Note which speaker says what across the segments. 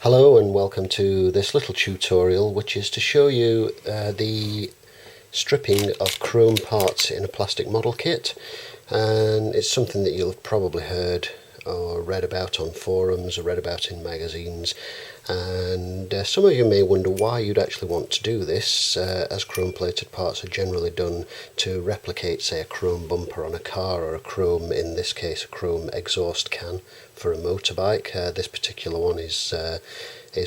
Speaker 1: Hello and welcome to this little tutorial, which is to show you the stripping of chrome parts in a plastic model kit. And it's something that you'll have probably heard or read about on forums or read about in magazines, and some of you may wonder why you'd actually want to do this, as chrome plated parts are generally done to replicate, say, a chrome bumper on a car, or a chrome, in this case, a chrome exhaust can for a motorbike. This particular one is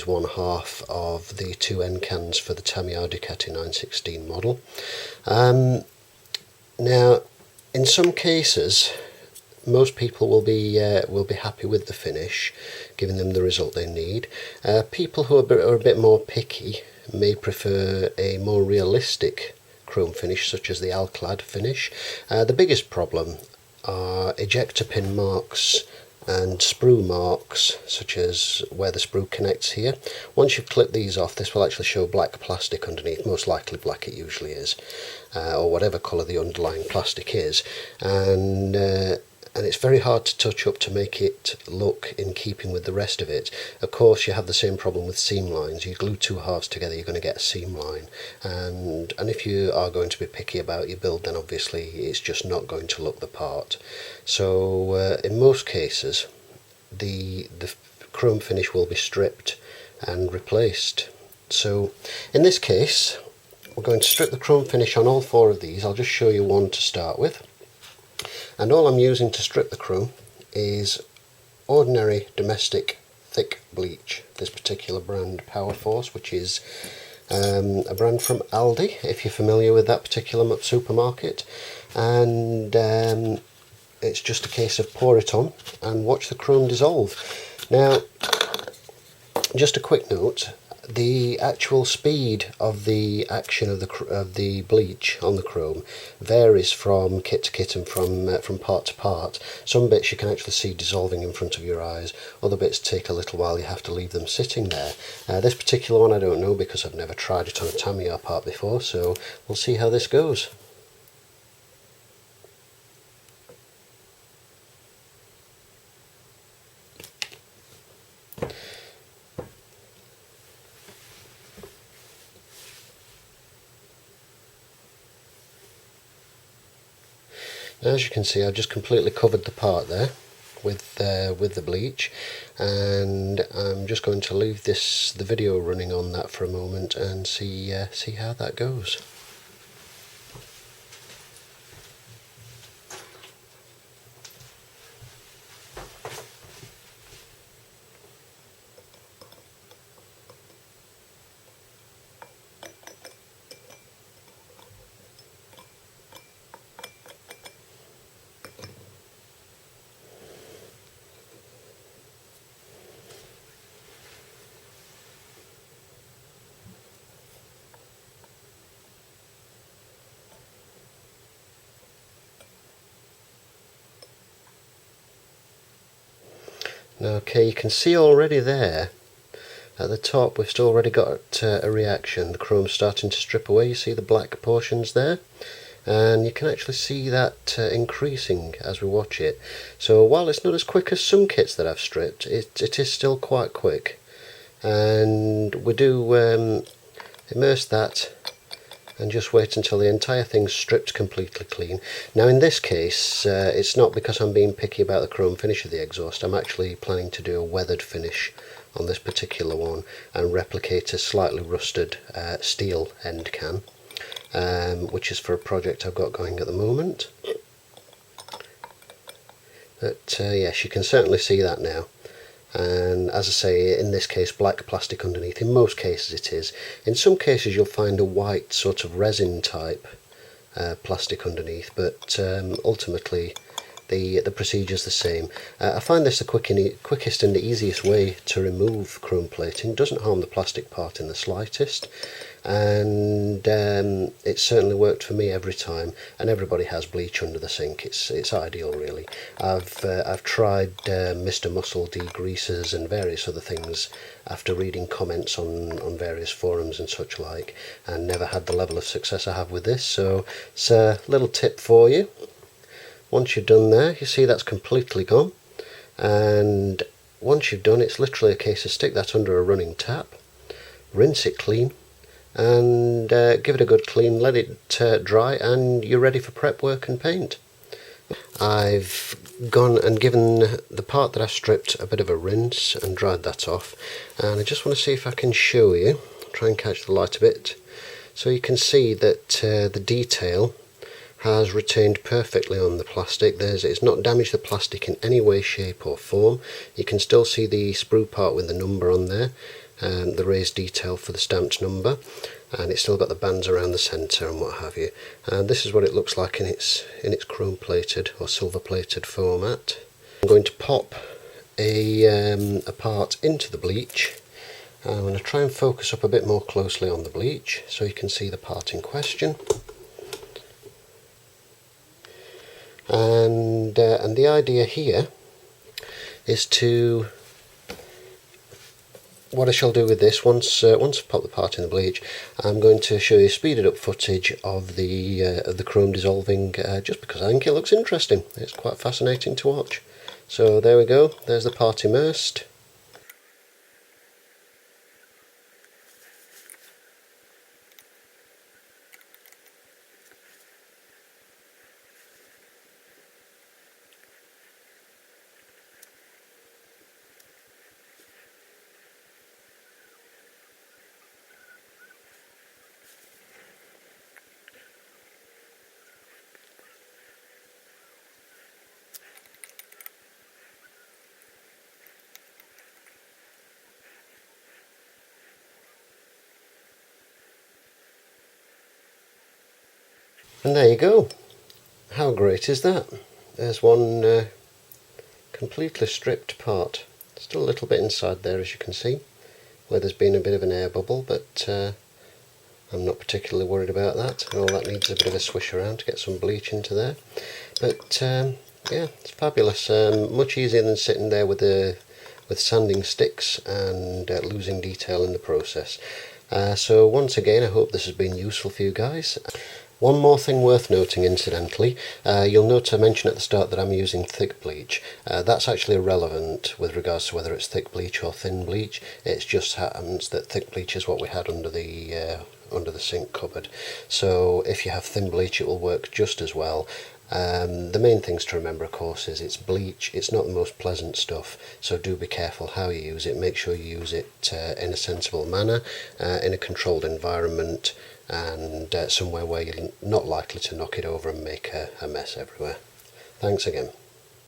Speaker 1: one half of the two end cans for the Tamiya Ducati 916 model. Now, in some cases, most people will be happy with the finish, giving them the result they need. People who are a bit more picky may prefer a more realistic chrome finish, such as the Alclad finish. The biggest problem are ejector pin marks and sprue marks, such as where the sprue connects here. Once you've clipped these off, this will actually show black plastic underneath, most likely black it usually is, or whatever colour the underlying plastic is, and it's very hard to touch up to make it look in keeping with the rest of it. Of course, you have the same problem with seam lines. You glue two halves together, you're going to get a seam line, and if you are going to be picky about your build, then obviously it's just not going to look the part. So in most cases, the chrome finish will be stripped and replaced. So in this case, we're going to strip the chrome finish on all four of these. I'll just show you one to start with. And all I'm using to strip the chrome is ordinary domestic thick bleach. This particular brand, Power Force, which is a brand from Aldi, if you're familiar with that particular supermarket. And it's just a case of pour it on and watch the chrome dissolve. Now, just a quick note, the actual speed of the action of the bleach on the chrome varies from kit to kit and from part to part. Some bits you can actually see dissolving in front of your eyes, other bits take a little while, you have to leave them sitting there. This particular one I don't know, because I've never tried it on a Tamiya part before, so we'll see how this goes. As you can see, I've just completely covered the part there with the bleach, and I'm just going to leave the video running on that for a moment and see how that goes. Okay, you can see already there at the top we've still already got a reaction. The chrome's starting to strip away. You see the black portions there, and you can actually see that increasing as we watch it. So while it's not as quick as some kits that I've stripped, it is still quite quick, and we do immerse that and just wait until the entire thing's stripped completely clean. Now in this case, it's not because I'm being picky about the chrome finish of the exhaust. I'm actually planning to do a weathered finish on this particular one and replicate a slightly rusted steel end can, which is for a project I've got going at the moment. But yes, you can certainly see that now. And as I say, in this case, black plastic underneath. In most cases it is. In some cases you'll find a white sort of resin type plastic underneath, but ultimately the procedure's the same. I find this the quickest and the easiest way to remove chrome plating. It doesn't harm the plastic part in the slightest, and it certainly worked for me every time. And everybody has bleach under the sink. It's ideal, really. I've tried Mr. Muscle degreasers and various other things after reading comments on various forums and such like, and never had the level of success I have with this. So it's a little tip for you. Once you're done there, you see that's completely gone, and once you've done, it's literally a case of stick that under a running tap, rinse it clean, and give it a good clean, let it dry, and you're ready for prep work and paint. I've gone and given the part that I stripped a bit of a rinse and dried that off, and I just want to see if I can show you, try and catch the light a bit, so you can see that the detail has retained perfectly on the plastic. It's not damaged the plastic in any way, shape or form. You can still see the sprue part with the number on there, the raised detail for the stamped number, and it's still got the bands around the centre and what have you. And this is what it looks like in its chrome plated or silver plated format. I'm going to pop a part into the bleach. I'm going to try and focus up a bit more closely on the bleach so you can see the part in question. And the idea here is to, what I shall do with this, once I've popped the part in the bleach, I'm going to show you speeded up footage of the chrome dissolving, just because I think it looks interesting. It's quite fascinating to watch. So there we go, there's the part immersed. And there you go. How great is that? There's one completely stripped part. Still a little bit inside there, as you can see, where there's been a bit of an air bubble, but I'm not particularly worried about that. All that needs a bit of a swish around to get some bleach into there. But yeah, it's fabulous. Much easier than sitting there with sanding sticks and losing detail in the process. So once again, I hope this has been useful for you guys. One more thing worth noting incidentally, you'll note I mentioned at the start that I'm using thick bleach. That's actually irrelevant with regards to whether it's thick bleach or thin bleach. It just happens that thick bleach is what we had under the sink cupboard. So if you have thin bleach, it will work just as well. The main things to remember, of course, is it's bleach. It's not the most pleasant stuff, so do be careful how you use it. Make sure you use it in a sensible manner, in a controlled environment, and somewhere where you're not likely to knock it over and make a mess everywhere. Thanks again.